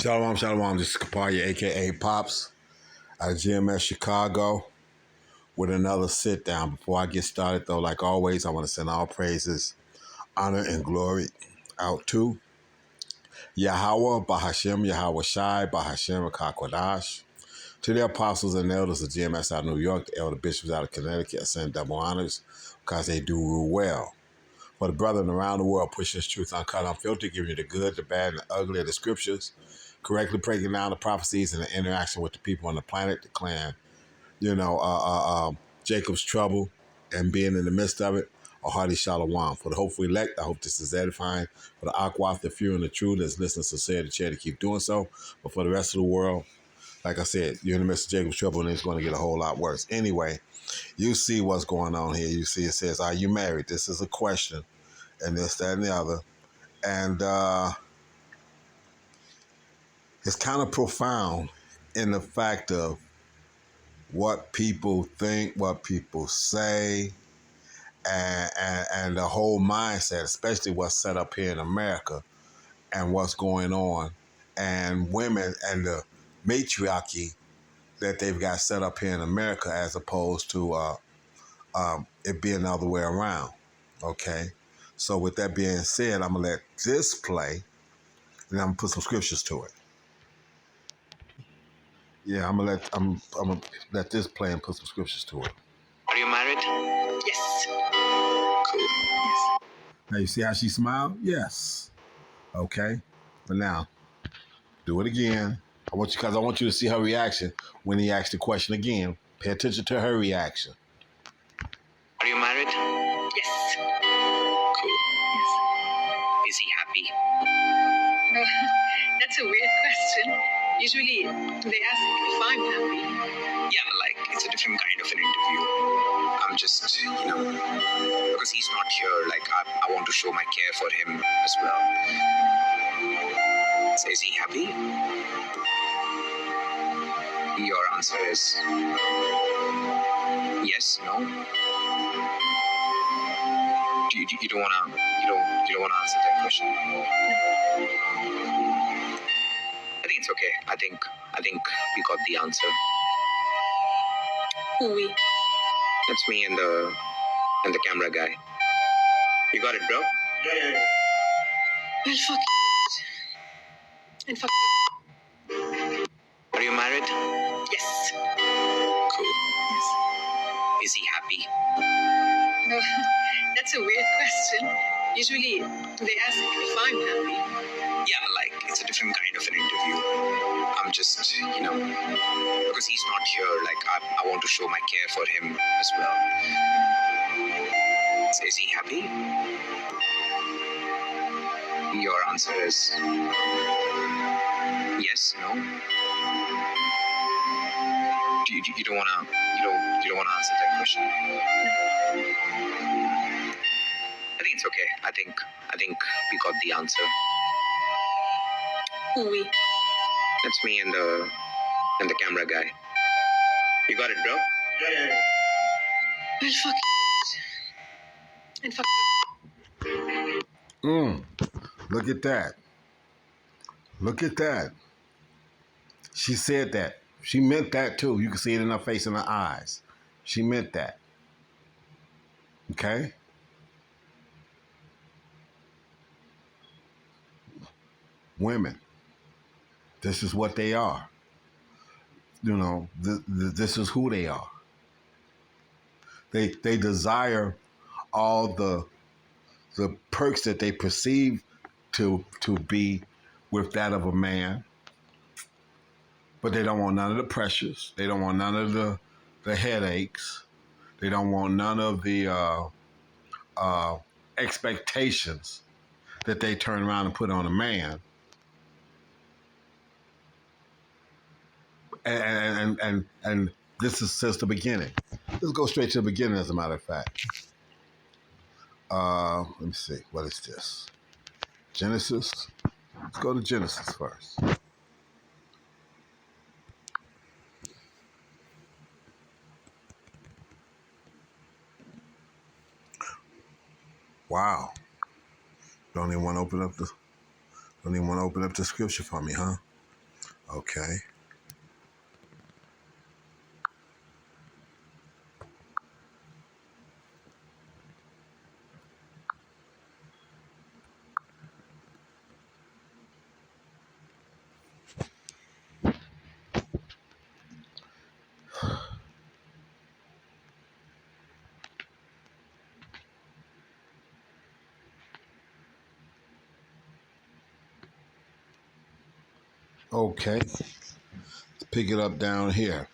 Shalom, shalom. This is Kapadia, a.k.a. Pops, out of GMS Chicago, with another sit-down. Before I get started, though, like always, I want to send all praises, honor, and glory out to Yahweh, Bahashem, Yahweh Shai, Bahashem, Kakwadash, to the apostles and elders of GMS out of New York, the elder bishops out of Connecticut, I send double honors because they do rule well. For the brethren around the world, pushing this truth uncut, unfiltered, giving you the good, the bad, and the ugly of the scriptures, correctly breaking down the prophecies and the interaction with the people on the planet, the clan, Jacob's trouble and being in the midst of it, a hearty shalom. For the hopeful elect, I hope this is edifying. For the aquath, the fear and the true that's listening sincere to chair to keep doing so. But for the rest of the world, like I said, you're in the midst of Jacob's trouble and it's going to get a whole lot worse. Anyway, you see what's going on here. You see it says, are you married? This is a question. And this, that, and the other. And it's kind of profound in the fact of what people think, what people say, and the whole mindset, especially what's set up here in America and what's going on, and women and the matriarchy that they've got set up here in America as opposed to it being the other way around, okay? So with that being said, I'm going to let this play, and I'm going to put some scriptures to it. Yeah, I'm gonna let this play and put some scriptures to it. Are you married? Yes. Cool. Yes. Now you see how she smiled? Yes. Okay. But now, do it again. I want you to see her reaction when he asks the question again. Pay attention to her reaction. Are you married? Yes. Cool. Yes. Is he happy? No, that's a weird question. Usually, they ask if I'm happy. Yeah, like, it's a different kind of an interview. I'm just, because he's not here, like, I want to show my care for him as well. So is he happy? Your answer is yes, no? You don't wanna answer that question. I think it's okay. I think we got the answer. Who we? That's me and the camera guy. You got it, bro? Yeah. Well, fuck it. And fuck it. Are you married? Yes. Cool. Yes. Is he happy? No, that's a weird question. Usually, they ask if I'm happy. Yeah, like, it's a different kind of an interview. I'm just, because he's not here, like, I want to show my care for him as well. So is he happy? Your answer is yes, no? You don't wanna answer that question. I think it's okay. I think we got the answer. Who we? That's me and the camera guy. You got it, bro? Yeah. Well, fuck it. And fuck it. Look at that. Look at that. She said that. She meant that too. You can see it in her face and her eyes. She meant that. Okay? Women. This is what they are. This is who they are. They desire all the perks that they perceive to be with that of a man, but they don't want none of the pressures. They don't want none of the headaches. They don't want none of the expectations that they turn around and put on a man. And this is since the beginning. Let's go straight to the beginning, as a matter of fact. Let me see. What is this? Genesis. Let's go to Genesis first. Wow. Don't even want to open up the scripture for me, huh? Okay. Okay. Let's pick it up down here.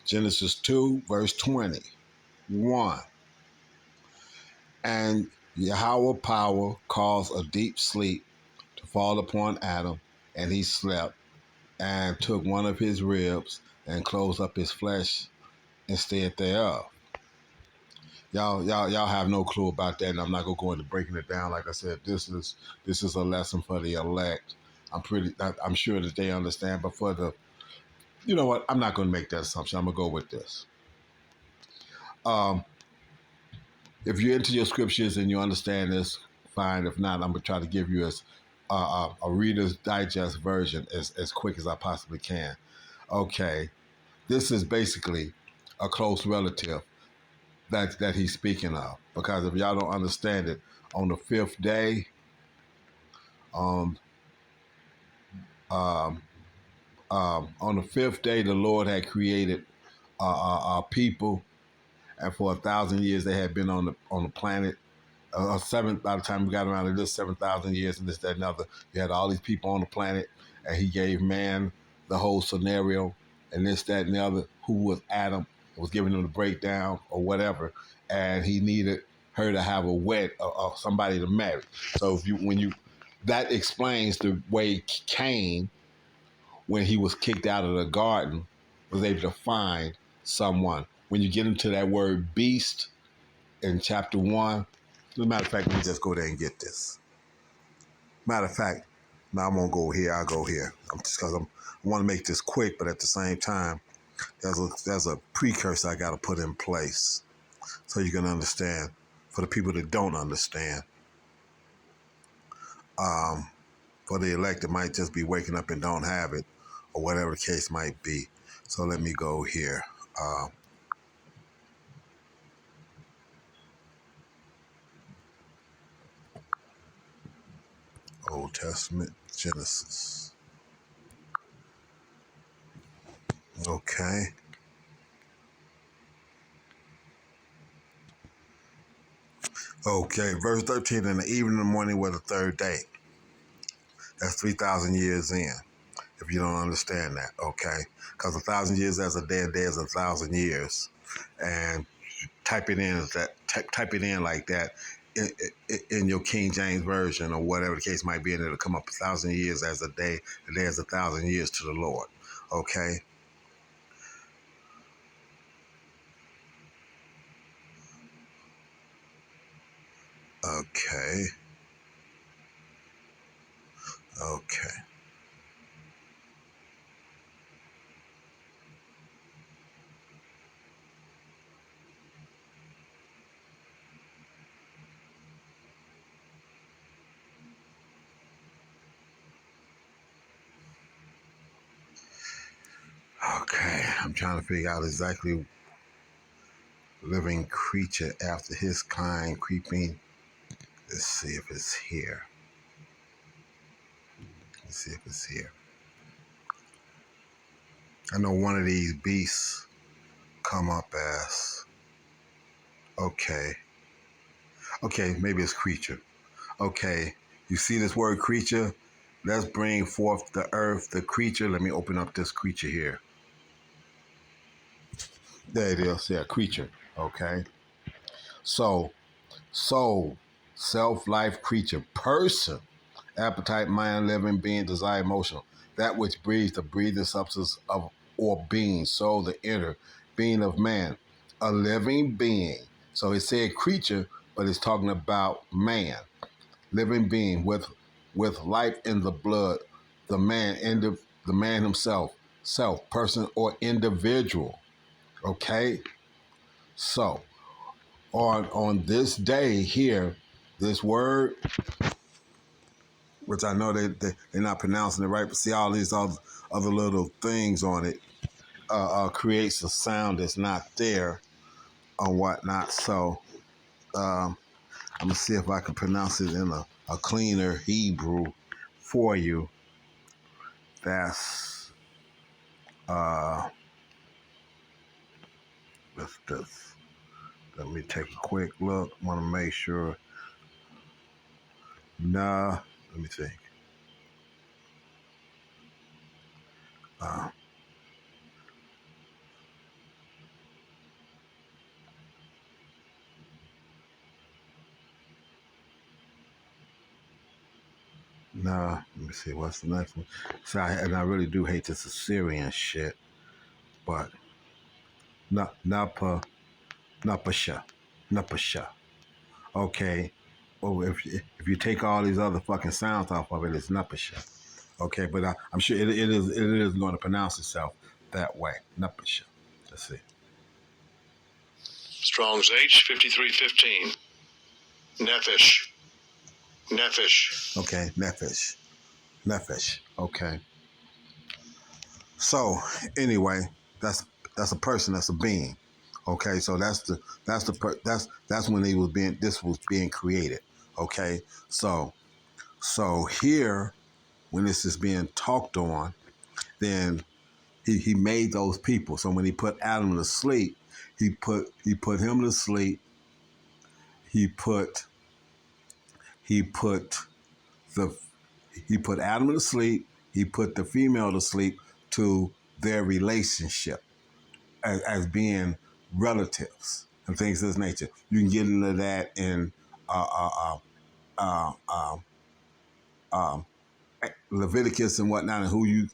Genesis 2, verse 21. And Yahweh power caused a deep sleep to fall upon Adam, and he slept, and took one of his ribs and closed up his flesh instead thereof. Y'all have no clue about that, and I'm not gonna go into breaking it down. Like I said, this is a lesson for the elect. I'm sure that they understand, but for the, you know what, I'm not gonna make that assumption. I'm gonna go with this. Um, if you're into your scriptures and you understand this, fine. If not, I'm gonna try to give you a Reader's Digest version as quick as I possibly can. Okay, this is basically a close relative that he's speaking of. Because if y'all don't understand it, on the fifth day, um, um, on the fifth day, the Lord had created people, and for 1,000 years they had been on the planet. Seven by the time we got around to this 7,000 years and this, that, and other, you had all these people on the planet, and he gave man the whole scenario and this, that, and the other. Who was Adam? Was giving him the breakdown or whatever, and he needed her to have a somebody to marry. So that explains the way Cain, when he was kicked out of the garden, was able to find someone. When you get into that word beast in chapter 1, as a matter of fact, let me just go there and get this. Matter of fact, now I'm gonna go here. I'll go here. I want to make this quick, but at the same time, there's a precursor I got to put in place so you can understand. For the people that don't understand, for the elect that might just be waking up and don't have it, or whatever the case might be. So let me go here. Old Testament, Genesis. Okay. Okay, verse 13, in the evening and the morning were the third day. That's 3,000 years in, if you don't understand that, okay? Because 1,000 years as a day is 1,000 years. And type it in type it in like that in your King James version or whatever the case might be, and it'll come up 1,000 years as a day is 1,000 years to the Lord, okay? Okay, okay. Okay, I'm trying to figure out exactly living creature after his kind creeping. Let's see if it's here. Let's see if it's here. I know one of these beasts come up as, okay. Okay, maybe it's creature. Okay, you see this word creature? Let's bring forth the earth, the creature. Let me open up this creature here. There it is. Yeah, creature. Okay. So, soul, self, life, creature, person, appetite, mind, living, being, desire, emotional. That which breathes, the breathing substance of or being, soul, the inner being of man, a living being. So it said creature, but it's talking about man, living being with life in the blood, the man himself, self, person, or individual. Okay, so on this day here, this word which I know they're not pronouncing it right, but see all these other little things on it creates a sound that's not there or whatnot. So I'm going to see if I can pronounce it in a cleaner Hebrew for you. That's this. Let me take a quick look. Want to make sure. Nah, let me think. Uh, nah, let me see. What's the next one? So and I really do hate this Assyrian shit, but Napa, Napasha. Okay. Oh, if you take all these other fucking sounds off of it, it's Napasha. Okay, but I'm sure it is going to pronounce itself that way. Napasha. Let's see. Strong's H 5315. Nephesh. Nephesh. Okay, Nefesh. Okay. So anyway, that's a person. That's a being. Okay, so that's when this was being created. Okay, so here when this is being talked on, then he made those people. So when he put Adam to sleep, he put him to sleep. He put the he put Adam to sleep. He put the female to sleep to their relationship as being relatives and things of this nature. You can get into that in uh, uh, um, Leviticus and whatnot, and who you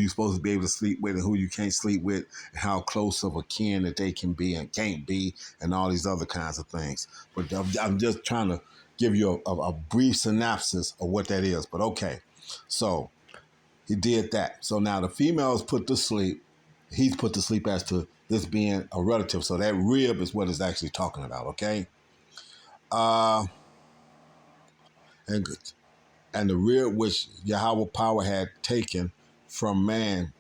supposed to be able to sleep with and who you can't sleep with, and how close of a kin that they can be and can't be, and all these other kinds of things. But I'm just trying to give you a brief synopsis of what that is. But okay, so he did that. So now the female is put to sleep. He's put to sleep as to this being a relative. So that rib is what it's actually talking about. Okay. Uh, and And the rib which Yahweh power had taken from man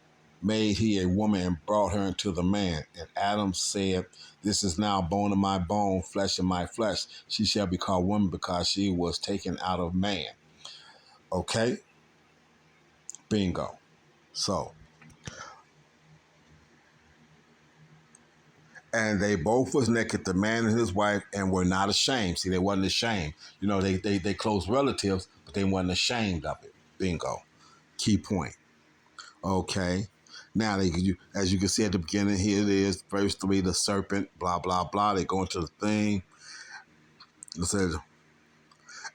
made he a woman and brought her into the man. And Adam said, this is now bone of my bone, flesh of my flesh. She shall be called woman because she was taken out of man. Okay? Bingo. So, and they both was naked, the man and his wife, and were not ashamed. See, they wasn't ashamed. You know, they close relatives, but they wasn't ashamed of it. Bingo. Key point. Okay. Now, as you can see at the beginning, here it is, verse 3, the serpent, blah, blah, blah. They go into the thing. It says,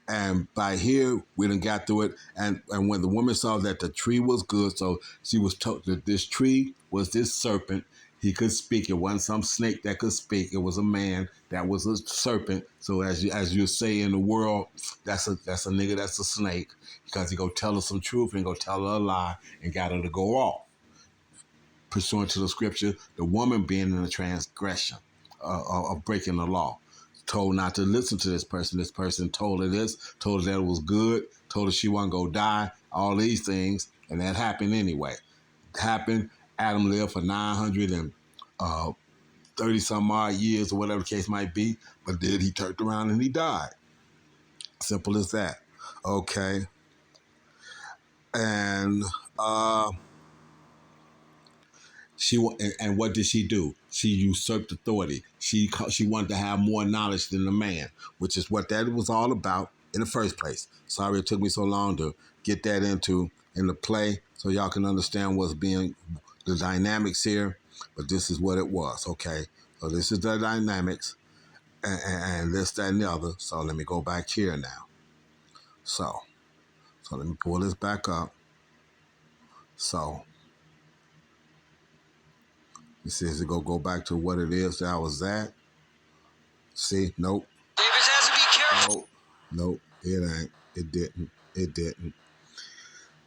and by here, we done got through it. And when the woman saw that the tree was good, so she was told that this tree was this serpent. He could speak. It wasn't some snake that could speak. It was a man that was a serpent. So as you say in the world, that's a nigga that's a snake because he go tell her some truth and go tell her a lie and got her to go off. Pursuant to the scripture, the woman being in a transgression of breaking the law. Told not to listen to this person. This person told her this, told her that it was good, told her she wasn't going to die, all these things, and that happened anyway. It happened. Adam lived for 930 some odd years or whatever the case might be, but then he turned around and he died. Simple as that. Okay. And and what did she do? She usurped authority. She wanted to have more knowledge than the man, which is what that was all about in the first place. Sorry it took me so long to get that in the play so y'all can understand what's being the dynamics here. But this is what it was. Okay, so this is the dynamics, and this, that, and the other. So let me go back here now. So let me pull this back up. So. It says to go back to what it is that I was at. See, nope. Davis has to be careful. Nope, it ain't. It didn't.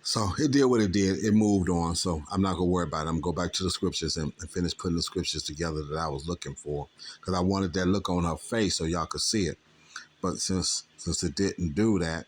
So it did what it did. It moved on. So I'm not gonna worry about it. I'm gonna go back to the scriptures and finish putting the scriptures together that I was looking for, because I wanted that look on her face so y'all could see it. But since it didn't do that,